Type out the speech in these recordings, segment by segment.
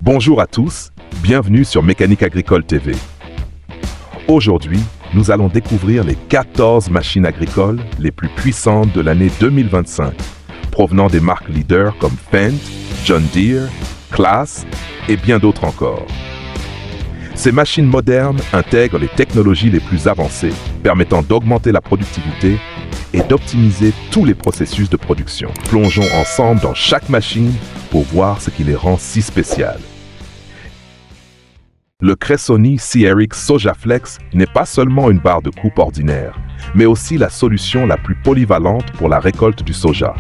Bonjour à tous, bienvenue sur Mécanique Agricole TV. Aujourd'hui, nous allons découvrir les 14 machines agricoles les plus puissantes de l'année 2025, provenant des marques leaders comme Fendt, John Deere, Claas et bien d'autres encore. Ces machines modernes intègrent les technologies les plus avancées, permettant d'augmenter la productivité et d'optimiser tous les processus de production. Plongeons ensemble dans chaque machine pour voir ce qui les rend si spéciales. Le Cressoni CRX SojaFlex n'est pas seulement une barre de coupe ordinaire, mais aussi la solution la plus polyvalente pour la récolte du soja.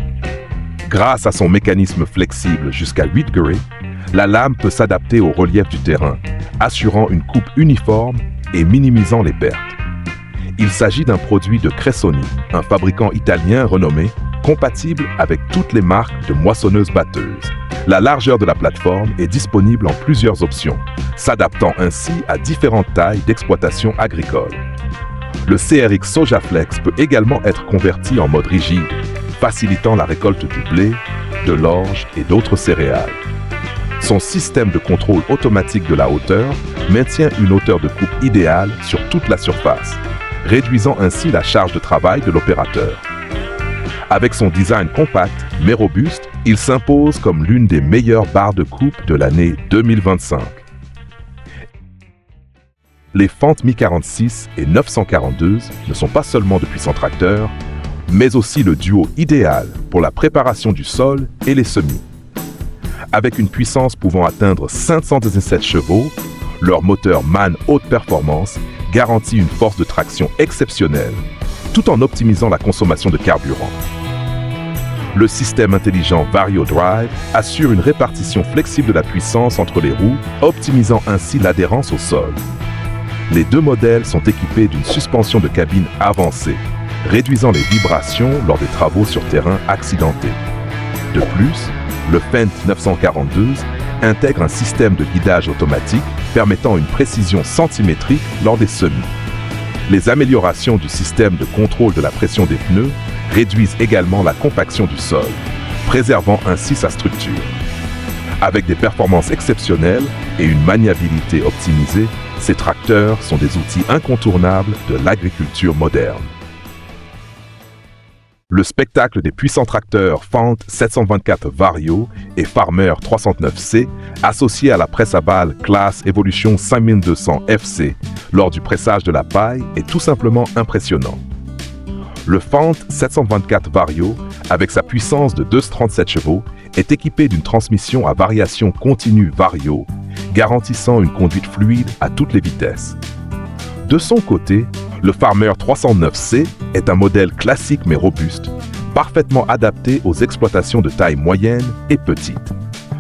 Grâce à son mécanisme flexible jusqu'à 8 degrés, la lame peut s'adapter au relief du terrain, assurant une coupe uniforme et minimisant les pertes. Il s'agit d'un produit de Cressoni, un fabricant italien renommé, compatible avec toutes les marques de moissonneuses-batteuses. La largeur de la plateforme est disponible en plusieurs options, s'adaptant ainsi à différentes tailles d'exploitation agricole. Le CRX SojaFlex peut également être converti en mode rigide, facilitant la récolte du blé, de l'orge et d'autres céréales. Son système de contrôle automatique de la hauteur maintient une hauteur de coupe idéale sur toute la surface, réduisant ainsi la charge de travail de l'opérateur. Avec son design compact mais robuste, il s'impose comme l'une des meilleures barres de coupe de l'année 2025. Les Fendt 1046 et 942 ne sont pas seulement de puissants tracteurs, mais aussi le duo idéal pour la préparation du sol et les semis. Avec une puissance pouvant atteindre 517 chevaux, leur moteur MAN haute performance garantit une force de traction exceptionnelle, tout en optimisant la consommation de carburant. Le système intelligent Vario Drive assure une répartition flexible de la puissance entre les roues, optimisant ainsi l'adhérence au sol. Les deux modèles sont équipés d'une suspension de cabine avancée, réduisant les vibrations lors des travaux sur terrain accidentés. De plus, le Fendt 942 intègre un système de guidage automatique permettant une précision centimétrique lors des semis. Les améliorations du système de contrôle de la pression des pneus réduisent également la compaction du sol, préservant ainsi sa structure. Avec des performances exceptionnelles et une maniabilité optimisée, ces tracteurs sont des outils incontournables de l'agriculture moderne. Le spectacle des puissants tracteurs Fendt 724 Vario et Farmer 309C, associés à la presse à balles Claas Evolution 5200 FC lors du pressage de la paille, est tout simplement impressionnant. Le Fendt 724 Vario, avec sa puissance de 237 chevaux, est équipé d'une transmission à variation continue Vario, garantissant une conduite fluide à toutes les vitesses. De son côté, le Farmer 309C est un modèle classique mais robuste, parfaitement adapté aux exploitations de taille moyenne et petite.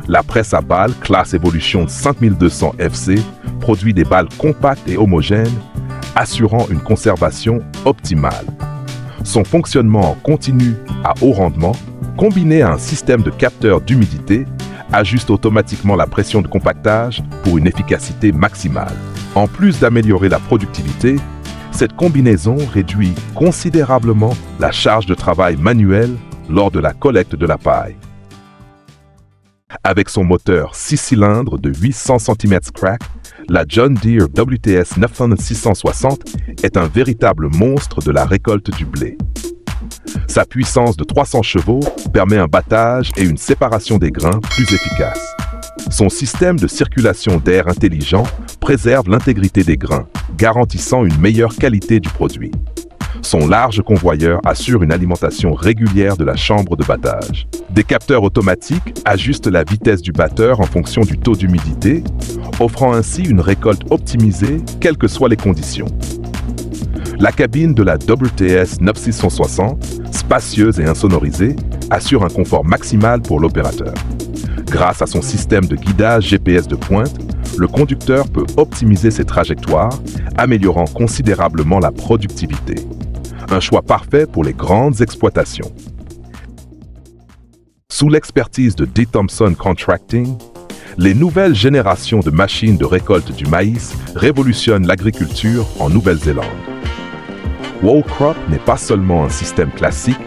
La presse à balles Claas Evolution 5200 FC produit des balles compactes et homogènes, assurant une conservation optimale. Son fonctionnement en continu à haut rendement, combiné à un système de capteur d'humidité, ajuste automatiquement la pression de compactage pour une efficacité maximale. En plus d'améliorer la productivité, cette combinaison réduit considérablement la charge de travail manuelle lors de la collecte de la paille. Avec son moteur 6 cylindres de 800 cm3, la John Deere WTS 9660 est un véritable monstre de la récolte du blé. Sa puissance de 300 chevaux permet un battage et une séparation des grains plus efficaces. Son système de circulation d'air intelligent préserve l'intégrité des grains, garantissant une meilleure qualité du produit. Son large convoyeur assure une alimentation régulière de la chambre de battage. Des capteurs automatiques ajustent la vitesse du batteur en fonction du taux d'humidité, offrant ainsi une récolte optimisée, quelles que soient les conditions. La cabine de la WTS 9660, spacieuse et insonorisée, assure un confort maximal pour l'opérateur. Grâce à son système de guidage GPS de pointe, le conducteur peut optimiser ses trajectoires, améliorant considérablement la productivité. Un choix parfait pour les grandes exploitations. Sous l'expertise de D. Thompson Contracting, les nouvelles générations de machines de récolte du maïs révolutionnent l'agriculture en Nouvelle-Zélande. Wallcrop n'est pas seulement un système classique,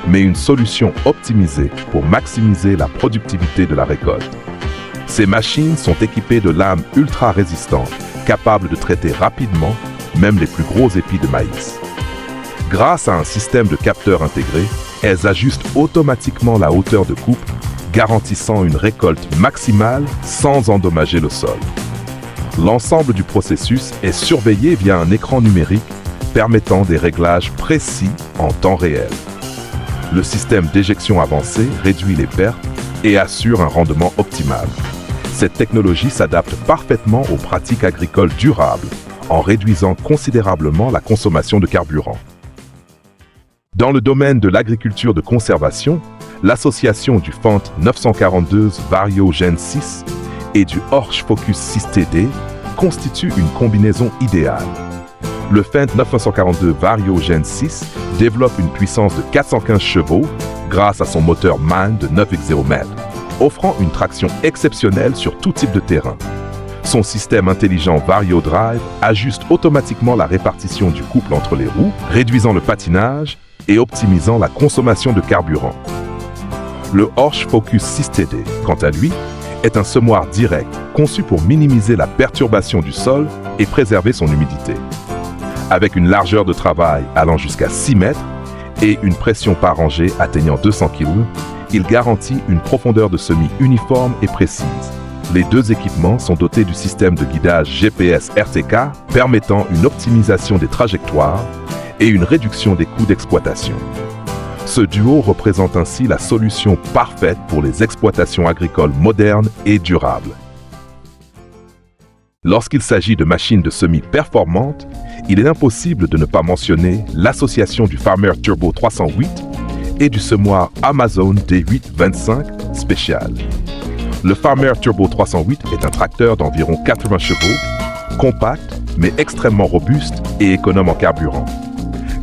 mais une solution optimisée pour maximiser la productivité de la récolte. Ces machines sont équipées de lames ultra résistantes, capables de traiter rapidement même les plus gros épis de maïs. Grâce à un système de capteurs intégrés, elles ajustent automatiquement la hauteur de coupe, garantissant une récolte maximale sans endommager le sol. L'ensemble du processus est surveillé via un écran numérique permettant des réglages précis en temps réel. Le système d'éjection avancé réduit les pertes et assure un rendement optimal. Cette technologie s'adapte parfaitement aux pratiques agricoles durables en réduisant considérablement la consommation de carburant. Dans le domaine de l'agriculture de conservation, l'association du Fendt 942 Vario Gen 6 et du Horsch Focus 6TD constitue une combinaison idéale. Le Fendt 942 Vario Gen 6 développe une puissance de 415 chevaux grâce à son moteur MAN de 9,0 m, offrant une traction exceptionnelle sur tout type de terrain. Son système intelligent Vario Drive ajuste automatiquement la répartition du couple entre les roues, réduisant le patinage et optimisant la consommation de carburant. Le Horsch Focus 6TD, quant à lui, est un semoir direct conçu pour minimiser la perturbation du sol et préserver son humidité. Avec une largeur de travail allant jusqu'à 6 mètres et une pression par rangée atteignant 200 kg, il garantit une profondeur de semis uniforme et précise. Les deux équipements sont dotés du système de guidage GPS RTK permettant une optimisation des trajectoires et une réduction des coûts d'exploitation. Ce duo représente ainsi la solution parfaite pour les exploitations agricoles modernes et durables. Lorsqu'il s'agit de machines de semis performantes, il est impossible de ne pas mentionner l'association du Farmer Turbo 308 et du semoir Amazone D825 Special. Le Farmer Turbo 308 est un tracteur d'environ 80 chevaux, compact mais extrêmement robuste et économe en carburant.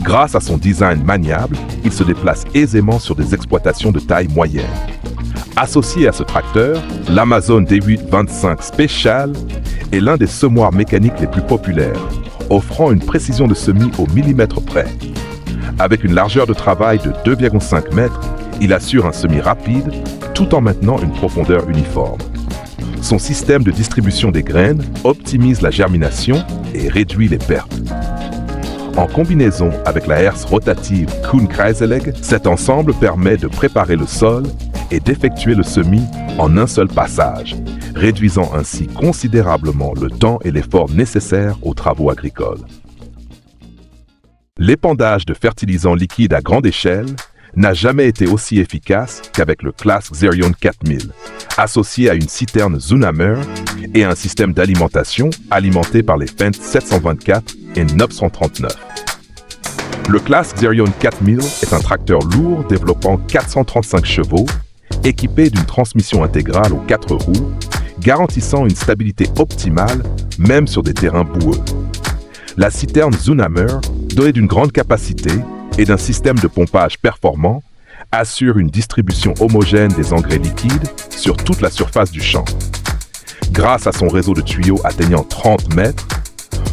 Grâce à son design maniable, il se déplace aisément sur des exploitations de taille moyenne. Associé à ce tracteur, l'Amazone D825 Special est l'un des semoirs mécaniques les plus populaires, offrant une précision de semis au millimètre près. Avec une largeur de travail de 2,5 mètres, il assure un semis rapide tout en maintenant une profondeur uniforme. Son système de distribution des graines optimise la germination et réduit les pertes. En combinaison avec la herse rotative Kuhn-Kreiselege, cet ensemble permet de préparer le sol et d'effectuer le semis en un seul passage, réduisant ainsi considérablement le temps et l'effort nécessaires aux travaux agricoles. L'épandage de fertilisants liquides à grande échelle n'a jamais été aussi efficace qu'avec le Claas Xerion 4000, associé à une citerne Zunhammer et un système d'alimentation alimenté par les Fendt 724 et 939. Le Claas Xerion 4000 est un tracteur lourd développant 435 chevaux, équipé d'une transmission intégrale aux 4 roues, garantissant une stabilité optimale même sur des terrains boueux. La citerne Zunhammer, dotée d'une grande capacité et d'un système de pompage performant, assure une distribution homogène des engrais liquides sur toute la surface du champ. Grâce à son réseau de tuyaux atteignant 30 mètres,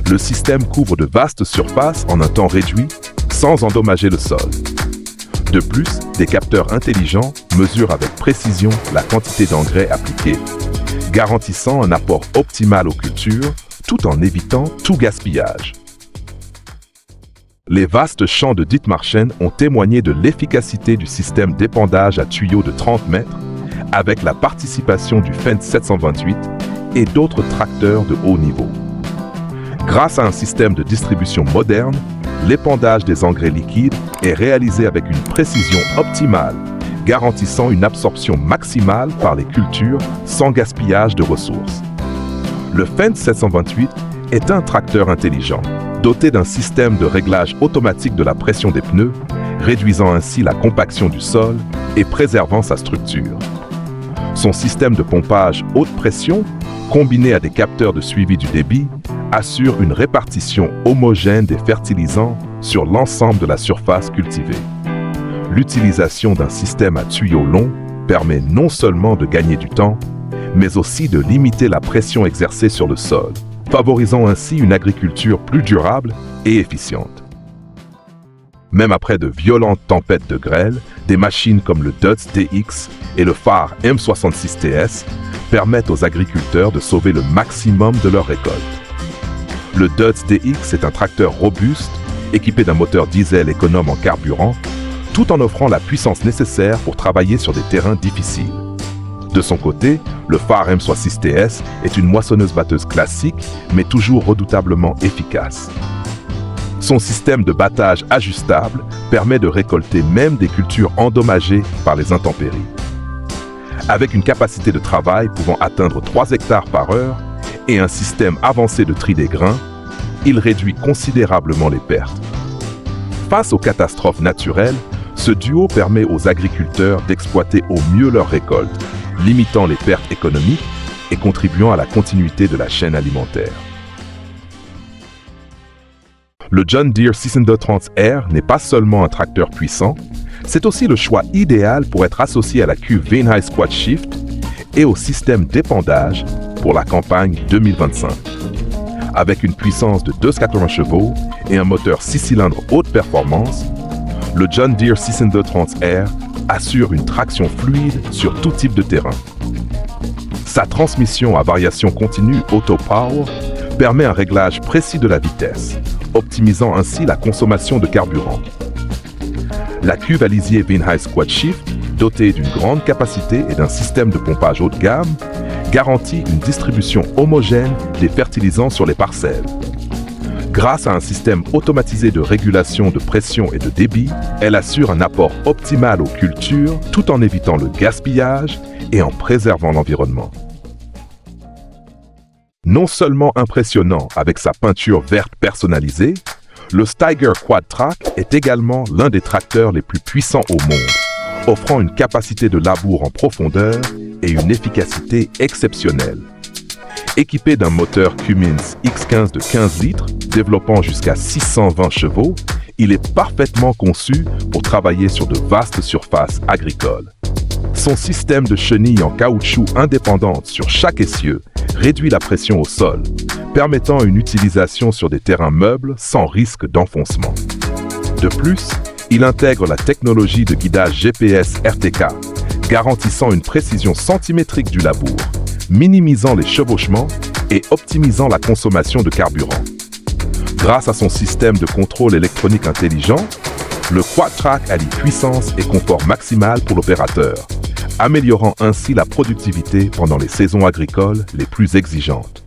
le système couvre de vastes surfaces en un temps réduit sans endommager le sol. De plus, des capteurs intelligents mesurent avec précision la quantité d'engrais appliquée, garantissant un apport optimal aux cultures tout en évitant tout gaspillage. Les vastes champs de Dithmarschen ont témoigné de l'efficacité du système d'épandage à tuyaux de 30 mètres avec la participation du Fendt 728 et d'autres tracteurs de haut niveau. Grâce à un système de distribution moderne, l'épandage des engrais liquides est réalisé avec une précision optimale, garantissant une absorption maximale par les cultures sans gaspillage de ressources. Le Fendt 728 est un tracteur intelligent, doté d'un système de réglage automatique de la pression des pneus, réduisant ainsi la compaction du sol et préservant sa structure. Son système de pompage haute pression, combiné à des capteurs de suivi du débit, assure une répartition homogène des fertilisants sur l'ensemble de la surface cultivée. L'utilisation d'un système à tuyaux longs permet non seulement de gagner du temps, mais aussi de limiter la pression exercée sur le sol, favorisant ainsi une agriculture plus durable et efficiente. Même après de violentes tempêtes de grêle, des machines comme le Dutz DX et le Farr M66TS permettent aux agriculteurs de sauver le maximum de leur récolte. Le Dutz DX est un tracteur robuste, équipé d'un moteur diesel économe en carburant, tout en offrant la puissance nécessaire pour travailler sur des terrains difficiles. De son côté, le Far M66TS est une moissonneuse-batteuse classique, mais toujours redoutablement efficace. Son système de battage ajustable permet de récolter même des cultures endommagées par les intempéries. Avec une capacité de travail pouvant atteindre 3 hectares par heure et un système avancé de tri des grains, il réduit considérablement les pertes. Face aux catastrophes naturelles, ce duo permet aux agriculteurs d'exploiter au mieux leurs récoltes, limitant les pertes économiques et contribuant à la continuité de la chaîne alimentaire. Le John Deere 630R n'est pas seulement un tracteur puissant, c'est aussi le choix idéal pour être associé à la cuve Veinheiss Quad Shift et au système d'épandage pour la campagne 2025. Avec une puissance de 280 chevaux et un moteur 6 cylindres haute performance, le John Deere 630R assure une traction fluide sur tout type de terrain. Sa transmission à variation continue Auto Power permet un réglage précis de la vitesse, optimisant ainsi la consommation de carburant. La cuve à lisier Veinheiss Quad Shift, dotée d'une grande capacité et d'un système de pompage haut de gamme, garantit une distribution homogène des fertilisants sur les parcelles. Grâce à un système automatisé de régulation de pression et de débit, elle assure un apport optimal aux cultures tout en évitant le gaspillage et en préservant l'environnement. Non seulement impressionnant avec sa peinture verte personnalisée, le Steiger Quad-Track est également l'un des tracteurs les plus puissants au monde, offrant une capacité de labour en profondeur et une efficacité exceptionnelle. Équipé d'un moteur Cummins X15 de 15 litres, développant jusqu'à 620 chevaux, il est parfaitement conçu pour travailler sur de vastes surfaces agricoles. Son système de chenilles en caoutchouc indépendante sur chaque essieu réduit la pression au sol, permettant une utilisation sur des terrains meubles sans risque d'enfoncement. De plus, il intègre la technologie de guidage GPS RTK, garantissant une précision centimétrique du labour, minimisant les chevauchements et optimisant la consommation de carburant. Grâce à son système de contrôle électronique intelligent, le Quad-Track allie puissance et confort maximal pour l'opérateur, améliorant ainsi la productivité pendant les saisons agricoles les plus exigeantes.